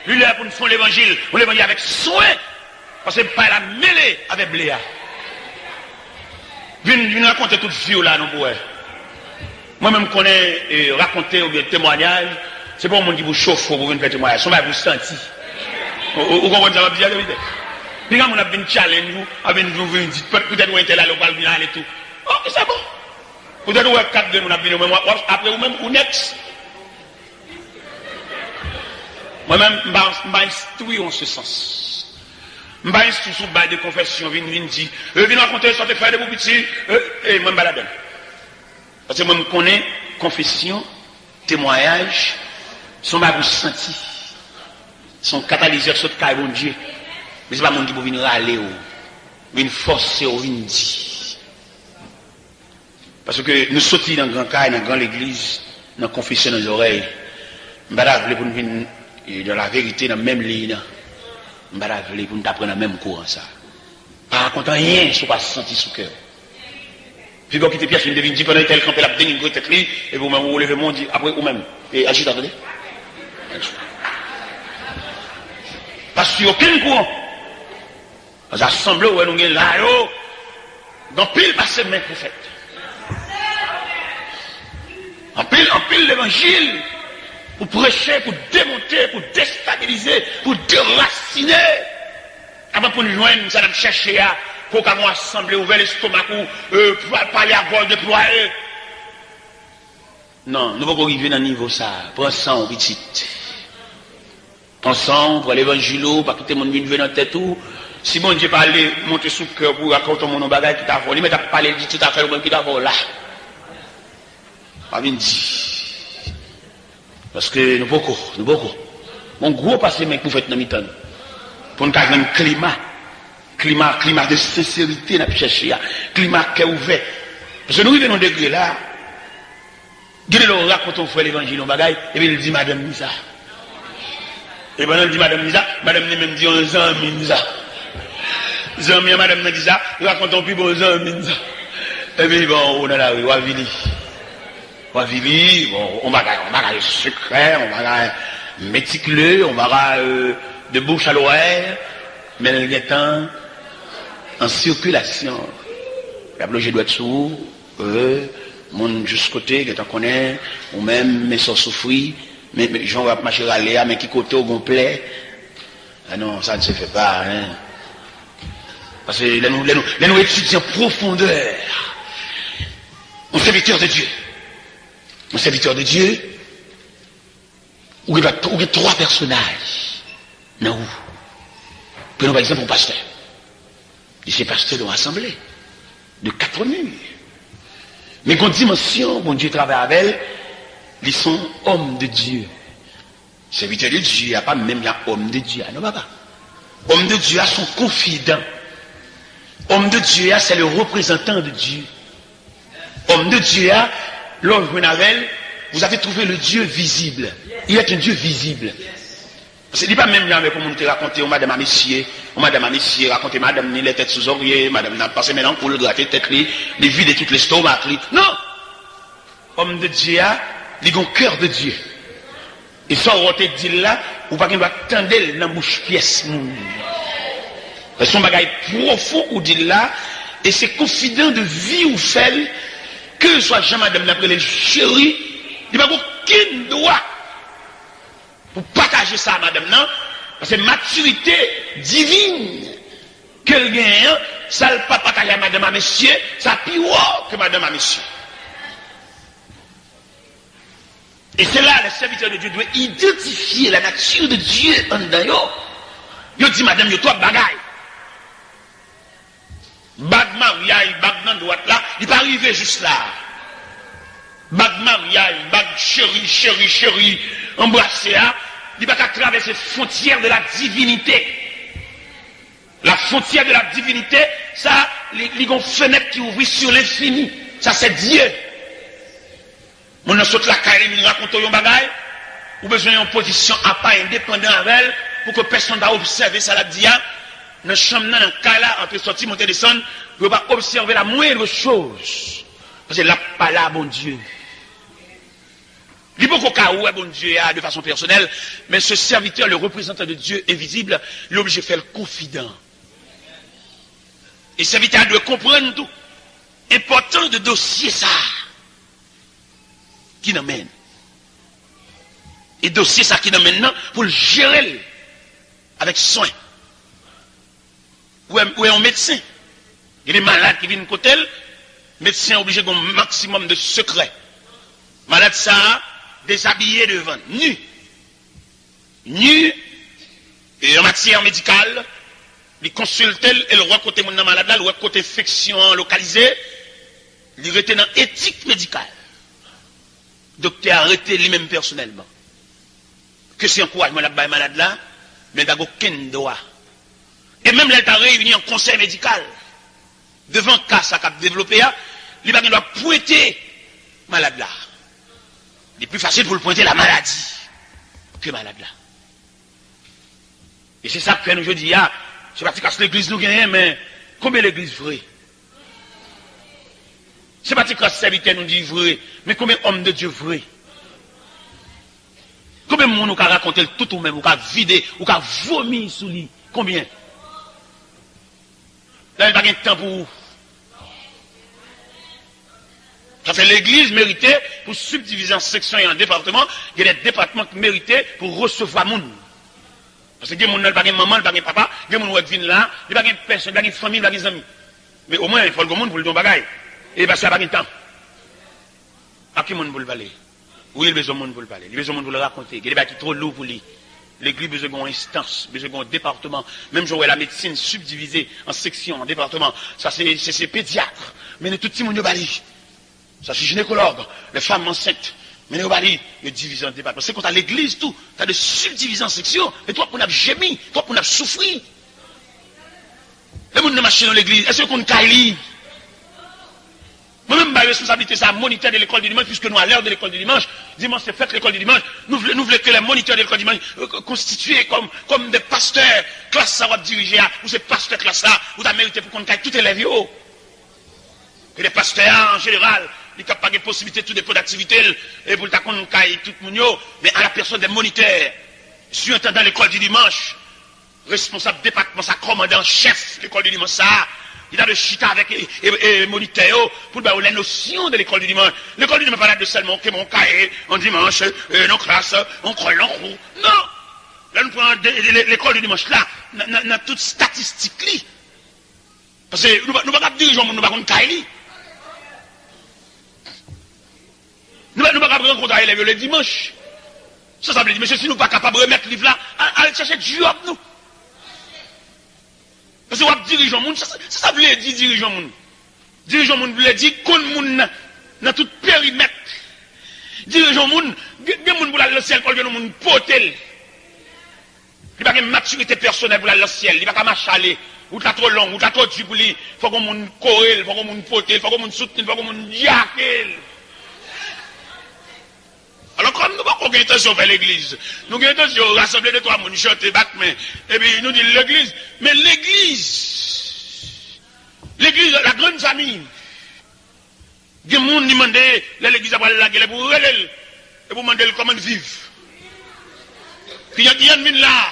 A: Lui là pour nous faire l'évangile. On l'évangile avec soin. Parce que pas la mêlée avec Bléa. Viens raconter toute vie là, non pour moi-même connais raconter ou bien témoignage. C'est pas un monde qui vous chauffe pour venir faire témoignage. Son mari vous sentit. Vous comprenez ça, bien la vérité. Puis quand on a bien challenge, vous venez dire, peut-être vous êtes là, vous allez aller tout. Ok, c'est bon. Peut-être vous êtes 4 de nous, après vous-même, ou next. Moi-même, je vais instruire en ce sens. Je vais instruire sur le bail de confession, je viens dire, je viens raconter, sortez faire de vos petits, et moi, je vais la donner. Parce que moi, je connais confession, témoignage, sont ma vous senti. Son catalyseur sur le cas de Dieu. Mais ce n'est pas mon qui peut venir râler, venir forcer, venir dire. Parce que nous sortons dans le grand cas, dans la grande église, dans la confession dans les oreilles. Je ne vais pas pour nous venir dans la vérité, dans la même ligne. Je ne vais pas pour nous apprendre dans le même courant. Pas raconter rien sur pas senti sous cœur. Puis quand vous quittez Pierre, je devine dire pendant tel campé la dénigrer tête et vous-même vous levez mon dit après vous-même. Et agitez, attendez. Parce sur aucun courant. Nous assemblés, nous avons là, dans pile passé mes prophètes. En pile l'évangile, pour prêcher, pour démonter, pour déstabiliser, pour déraciner. Avant pour nous joindre, ça nous chercher à, pour qu'on assemblée, ouvert l'estomac, pour parler à bord déployer. Non, nous ne pouvons pas arriver dans le niveau ça. Prends ça en petit. Prends ça, pour l'évangile, pour quitter mon vie dans la tête. Si bon Dieu parle, monter sous le cœur pour raconter mon bagage qui t'a volé, mais t'as parlé de tout à fait le même qui t'a volé là. Pas bien dit. Parce que nous beaucoup. Mon gros passé, mec, pour faire dans mi-temps. Pour nous faire un climat de sincérité, n'a cherché, climat qui est ouvert. Parce que nous vivons dans des degrés là. Dieu nous raconte on fait l'évangile, on bagaille, et puis il dit Madame Nisa. Et pendant il dit Madame Nisa, Madame même dit on Zami Nisa. Zami Madame Nisa, racontons plus bon Zami Nisa. Et puis bon, on a la rue, Wavili, bon, on bagaille secret, on bagaille méticuleux, on bagaille de bouche à l'oreille, mais le temps en circulation. La bloge doit être sourd, mon juste côté, que tu connais, ou même mes soeurs souffrir, mais j'en vais marcher à l'air, mais qui côté au complet. Ah non, ça ne se fait pas, hein. Parce que nous étudions en profondeur. Un serviteur de Dieu. Un serviteur de Dieu, où il y a trois personnages. Non, où? Prenons par exemple un pasteur. Et c'est pasteur de l'assemblée. De 4 murs. Mais qu'on dimension, bon Dieu travaille avec elle, ils sont hommes de Dieu. Serviteur de Dieu, il n'y a pas même homme de Dieu. Non, papa. Homme de Dieu, son confident. Homme de Dieu, c'est le représentant de Dieu. Homme de Dieu, l'homme vous avez trouvé le Dieu visible. Il est un Dieu visible. C'est pas même là, mais comme on te raconter, on madame à messieurs, raconter madame ni les têtes sous oreiller, madame n'a passé maintenant pour le gratter tête les vides toutes les stomacs. Non! Homme de Dieu, il a un cœur de Dieu. Et ça, on te dit là, ou pas qu'il doit tendre dans la bouche pièce. Son bagage profond ou dit là, et c'est confident de vie ou fait, que soit jamais madame l'après les chéris, il n'y a pas aucun droit pour partager ça à madame, non? Parce que maturité divine qu'elle gagne, ça ne pas partager à madame à monsieur, ça plus haut que madame à monsieur. Et c'est là, le serviteur de Dieu doit identifier la nature de Dieu en dedans. Il dit, madame, il y a trois bagailles. Bag mariage, bag dans droite là, il pas arrivé juste là. Bag mariage, bag chéri, embrassé là, il va pas traverser la frontière de la divinité. La frontière de la divinité, ça, il y a une fenêtre qui ouvre sur l'infini. Ça, c'est Dieu. On a sauté la carrière, il raconte un bagage, ou besoin d'une position à pas indépendant avec elle, pour que personne ne va observer ça, la dia. Dans la chambre, dans le cas là, on peut sortir, monter, descendre, pour ne pas observer la moindre chose. Parce que là, pas là, bon Dieu. Il n'y a pas qu'au où bon Dieu de façon personnelle, mais ce serviteur, le représentant de Dieu invisible, il est obligé de faire le confident. Et ce serviteur doit comprendre tout. Important de dossier ça. Qui n'amène. Et dossier ça qui n'amène maintenant pour le gérer avec soin. Ou est un médecin. Il y a des malades qui viennent côté, le médecin est obligé d'un maximum de secret. Malade ça, déshabillé devant, nu. Nu, et en matière médicale, il consulte et le roi côté mon malade là, le roi côté infection localisée, il était dans éthique médicale. Docteur a arrêté lui-même personnellement. Que c'est encouragement là malade là, mais il n'a aucun droit. Et même là, il a réuni en conseil médical. Devant le cas ça a développé, il doit pointer malade là. Il est plus facile pour le pointer la maladie que malade là. Et c'est ça que fait nous aujourd'hui. Je ne sais pas si l'église nous gagne, mais combien l'église vraie? Je ne sais pas si le serviteur nous dit vrai, mais combien d'hommes de Dieu vrai? Combien de monde nous a raconté tout ou même, ou a vidé, ou a vomi sous lui? Combien? Là, il n'y a pas de temps pour vous. Ça fait l'église méritait pour subdiviser en sections et en départements. Il y a des départements qui méritaient pour recevoir monde. Parce que il y a des gens qui n'ont pas de maman, pas de papa, il y a des gens qui viennent là, il n'y a pas de personne, il n'y a pas de famille, il n'y a pas de amis. Mais au moins, il faut le monde pour le don bagaille. Et parce qu'il n'y a pas de temps. À qui monde pour le parler? Oui, il a besoin de monde pour le parler. Il a besoin de monde pour le raconter. Il y a des gens qui sont trop lourds pour lui. L'église a besoin d'une instance, besoin d'un département. Même j'aurais la médecine subdivisée en sections, en départements. Ça, c'est pédiatre. Mais tout le monde bali. Ça, c'est gynécologue. Les femmes enceintes. Mais nous bali, il divise en département. C'est quand à l'église, tout. Tu as des subdivisions en sections. Et toi, on a gémi. Toi, on a souffri. Les gens qui marchent dans l'église, est-ce qu'on a moi-même, ma responsabilité, c'est à moniteur de l'école du dimanche, puisque nous, à l'heure de l'école du dimanche, dimanche, c'est fait l'école du dimanche, nous voulons que les moniteurs de l'école du dimanche constitués comme des pasteurs, classe ça va diriger, ou ces pasteurs classe là, ou t'as mérité pour qu'on caille tout élève. Et les pasteurs, en général, ils n'ont pas de possibilité, tout dépôt d'activité, et pour qu'on caille tout le monde, mais à la personne des moniteurs, surintendant l'école du dimanche, responsable département, ça commandant chef de l'école du dimanche, ça, il a de chita avec les moniteurs pour les notions de l'école du dimanche. L'école du dimanche pas là de seulement que mon cahier en dimanche, nos classes, on croit l'enroue. Non! Là, nous prenons l'école du dimanche là, dans toute statistique. Parce que nous ne pouvons pas diriger, nous ne pouvons pas cahier. Nous ne pouvons pas rencontrer le dimanche. Ça veut dire, monsieur, si nous ne sommes pas capables de remettre le livre là, allez chercher du job, nous. Parce que vous dirigeons monde, ça veut dire dirigeant monde. Dirigeant monde veut dire qu'on monde dans tout périmètre. Dirigeant monde, des monde pour le ciel, pour le monde potel. Il n'y a pas de maturité personnelle pour le ciel, il n'y a pas de marcher aller. Ou t'as trop long, ou t'as trop dur pour lui. Il faut qu'on monde corrèle, il faut qu'on monde potel, il faut qu'on monde soutenir, il faut qu'on monde diaquel. Alors, comme nous n'avons pas intention de faire l'église, nous avons intention de rassembler les trois mouns, chanter, battre main, et puis nous disons l'église. Mais l'église, la grande famille, il y a des gens qui demandent l'église après la gueule pour elle, et pour demander comment vivre. Puis il y a des gens là,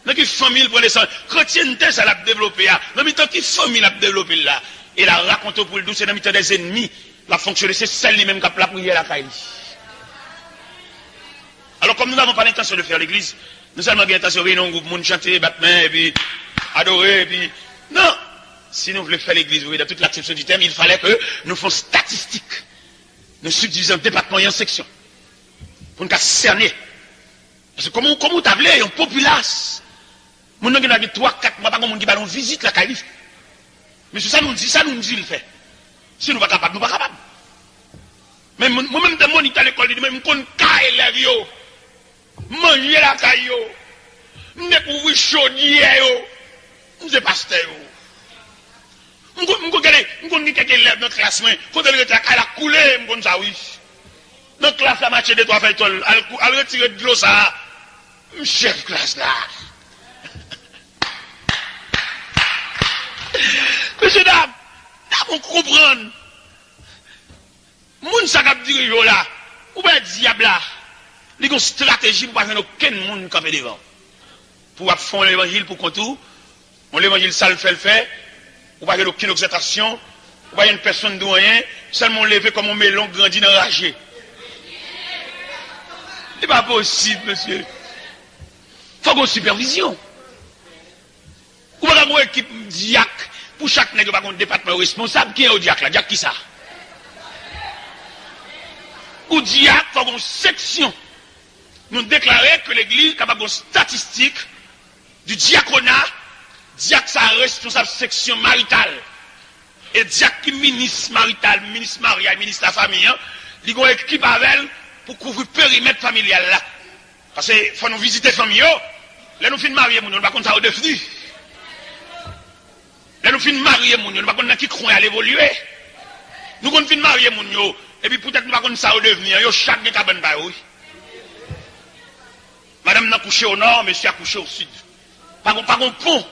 A: dans qui famille pour les sangs, chrétienté, ça l'a développé là, dans le temps qui famille l'a développé là, et la raconte pour le doux, c'est dans le temps des ennemis, la fonctionné, c'est celle-là même qui a la prière à la caille. Alors, comme nous n'avons pas l'intention de faire l'église, nous avons l'intention de réunir un groupe, de chanter, battre main, et puis adorer, et puis. Non! Si nous voulons faire l'église, vous voyez, dans toute l'acception du terme, il fallait que nous fassions statistique. Nous subdivisons département et en section. Pour nous cerner. Parce que comment vous tablez, une populace. Nous avons 3-4 mois, pas comme on dit, on visite la calife. Mais ça nous dit, le fait. Si nous ne sommes pas capables, nous ne sommes pas capables. Mais moi-même, de moniter à l'école, je dis, je ne pas élève. Manger la caillou, ne pouvez chaudier, nous sommes pasteurs. Nous sommes quelques élèves dans la classe, quand elle est à la couler, nous sommes ça, oui. Dans la classe, la match de trois feuilles, elle retire de l'eau, ça, chef classe là. Monsieur dame, nous comprenons. Moun sa kap dirigeant là, ou bien diable là. Il y a une stratégie pour pas aucun monde qui devant. Pour faire l'évangile pour contour, l'évangile ça le fait, ou pas aucune exaltation, ou pas une personne de rien, seulement lever comme un melon grandi dans ragé. Ce n'est pas possible, monsieur. Il faut une supervision. Ou pas une équipe diac, pour chaque nègre, pas un département responsable, qui est au diac là, diac qui ça? Ou diac, il faut une section. Nous déclarons que l'église est capable de statistique du diaconat, diac sa responsable section maritale, et diac qui ministre marital, ministre mariage, ministre de la famille, il y a une équipe avec elle pour couvrir le périmètre familial là. Parce qu'il faut nous visiter la famille, là nous finissons marier, nous ne pouvons pas ça redevenu. Là nous finissons marier, nous ne pouvons pas qui croit à l'évoluer. Nous finissons marier, et puis peut-être nous ne pouvons pas ça redevenir, chaque cabane par oui. Madame n'a couché au nord, monsieur a couché au sud. Pas un pont.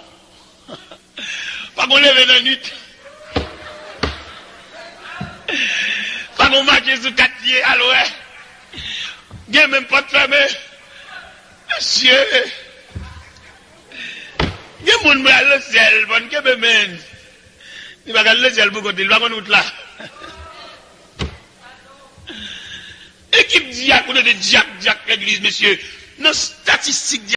A: Pas qu'on lève dans la nuit. Pas qu'on marche sous 4 pieds à l'ouest. Il n'y a même pas de fermé. Monsieur. Il y a des gens qui ont le ciel, bon, qui ont le il va le ciel pour côté, il va qu'on là. Équipe diacre, de diacre l'église, monsieur. Nos statistiques.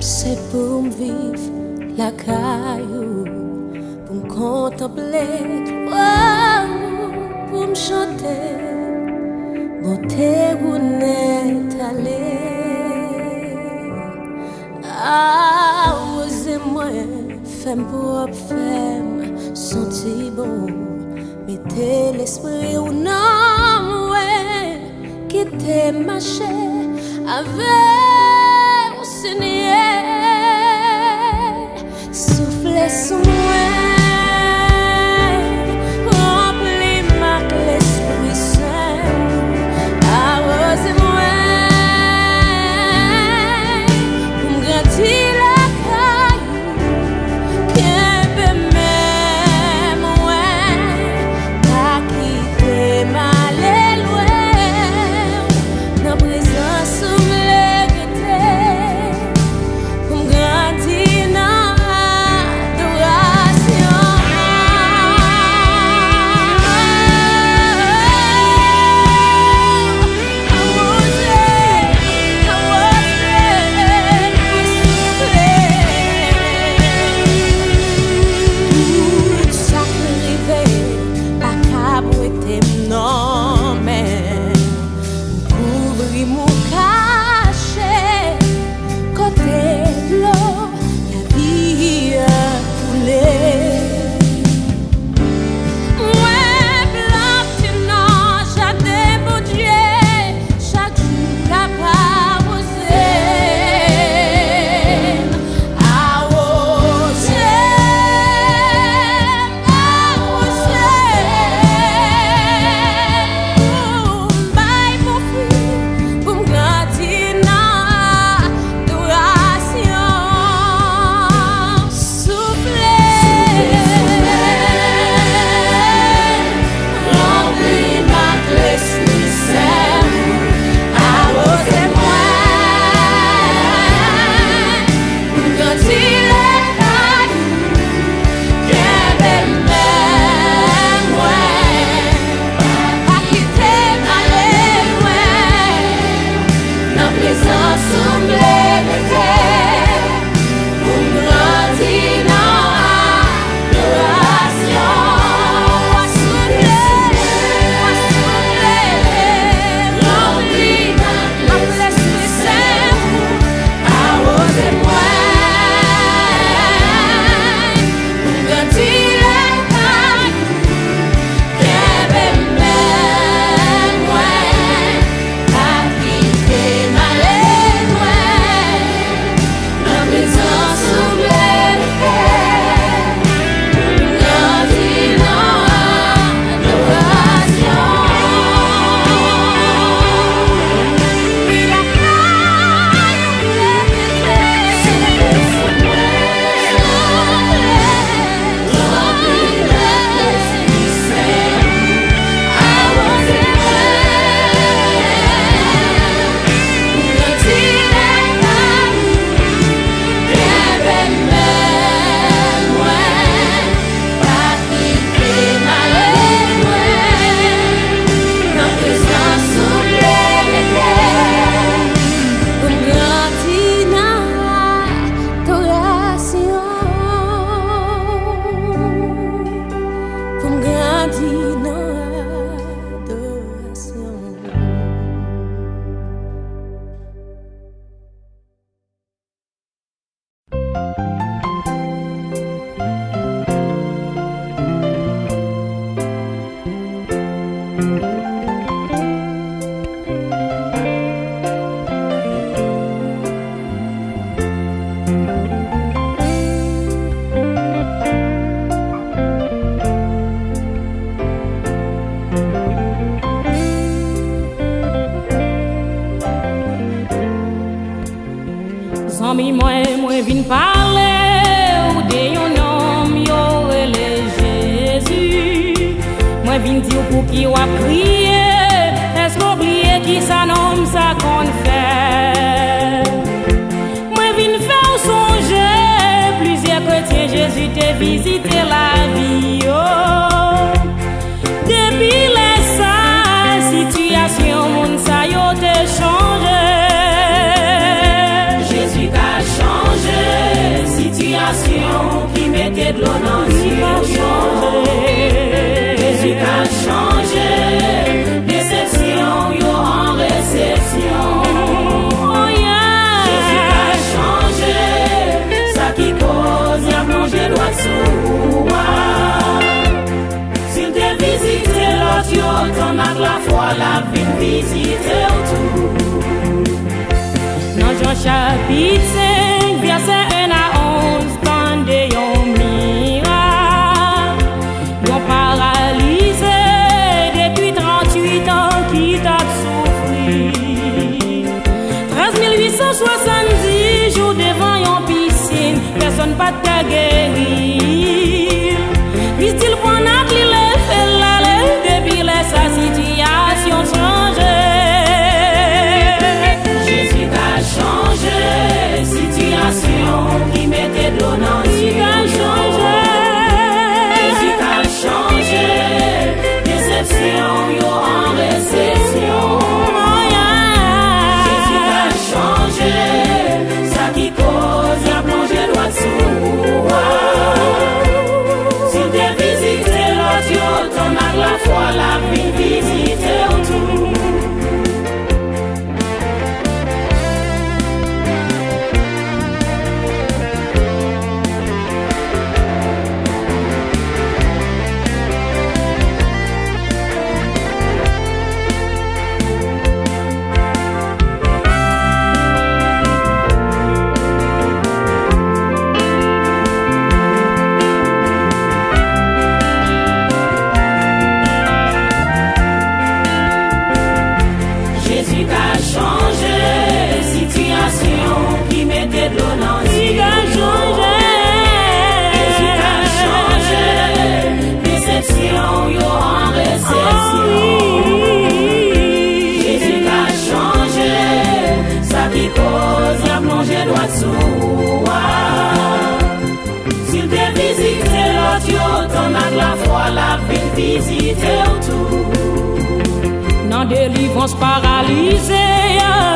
B: C'est pour me vivre la caillou, pour me contempler, pour me chanter, monter où n'est allé. Ah, osez-moi, femme pour femme, sentir bon, mettez l'esprit ou non, ouais, quitter ma chair avec. Soufflez sur moi, remplis ma l'Esprit Saint, arrosez-moi, pour me grandir la caille, qu'un même, ouais, pas quitter ma loin, dans présence où me
C: vin dire pour qui ou a crier. Est-ce qu'on oublie qui ça nomme ça qu'on fait? Moi vin faire songer plusieurs chrétiens Jésus t'a visité la vie. Oh. Depuis les sa situation moun sa yo te changé.
B: Jésus a changé situation qui mettait de l'eau dans le Jésus a changé déception yo en réception.
C: Oh yeah.
B: Jésus a changé ça qui cause a plongé droit sous. S'il te visite l'autre yo ton ak la foi la vie visite tout.
C: Dans Jean chapitre 5 verset 1 à 11 tendez yon miracle. Yon paralysé depuis 38 ans qui t'a souffri. 13 870 jours devant yon piscine, personne pas t'a guéri. Puisse-t-il prendre li le fait la depuis la sa situation changée.
B: Jésus a changé situation qui mettait de l'eau dans le
C: Jésus a changé.
B: Jésus a changé déception yo en réception.
C: Oh yeah.
B: Jésus a changé ça qui cause a plongé droit sous. S'il te visite l'autre yo ton ak la foi la vie visite tout. Jésus a changé situation qui mettait de l'eau dans le
C: Jésus a changé.
B: Jésus a changé déception yo en réception. Jésus a changé ça qui cause a plongé droit sous. S'il te visite l'autre yo ton ak la foi la vie visite tout.
C: Dans délivrance paralysée,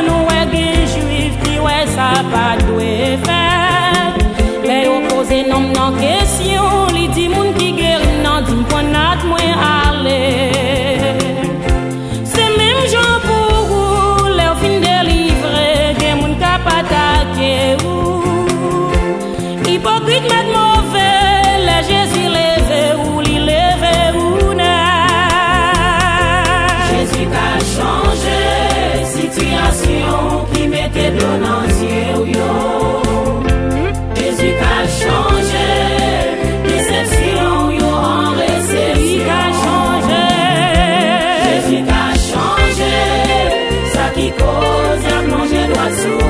C: nous est des juifs qui ouais ça pas doué faire. Les opposés non non question, li di moun qui guéri non di m'pon nat moins aller. C'est même gens pour vous, les fin délivrer, des moun ka pas attaquer ou. Hypocrite met mauvais, les Jésus levé ou li levé ou na.
B: Jésus a changé situation qui mettait de l'eau dans le ciel. Jésus a changé déception yo en réception. Jésus a changé ça qui cause a plongé droit sous.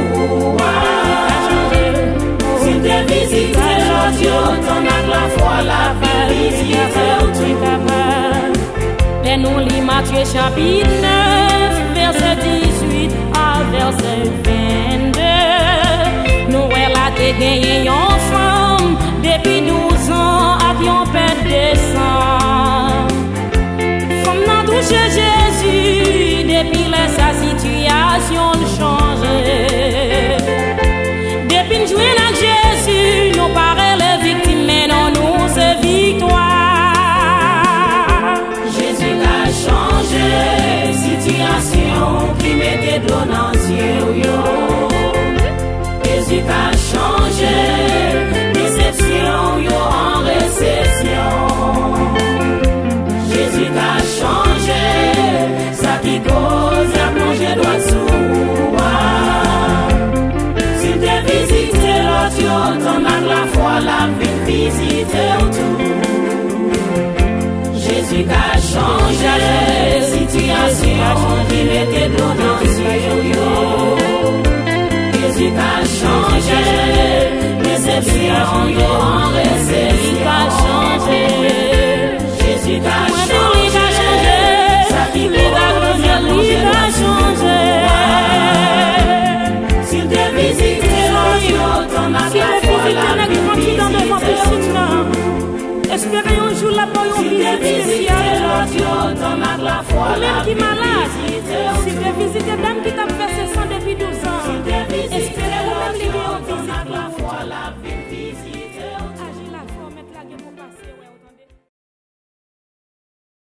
B: S'il te visite l'autre yo ton ak la foi la vie visite tout.
C: Et nous lis Matthieu chapitre 9, verset 18 à verset 22. Nous elle a te gagné une femme depuis 12 ans à yon pète de sang. Femme n'a touché Jésus depuis là sa situation changé. Depuis nous jouer avec Jésus, nous paraît les victimes mais non nous c'est victoire.
B: Situation qui mettait de l'eau dans le ciel. Jésus a changé déception yo en réception. Jésus a changé ça qui cause a plongé droit sous. S'il te visite l'autre yo ton ak la foi la vie visite tout. Jésus a changé situation qui mettait de l'eau dans le ciel. Jésus a changé déception yo en réception.
C: Jésus a changé.
B: Jésus a changé
C: malade.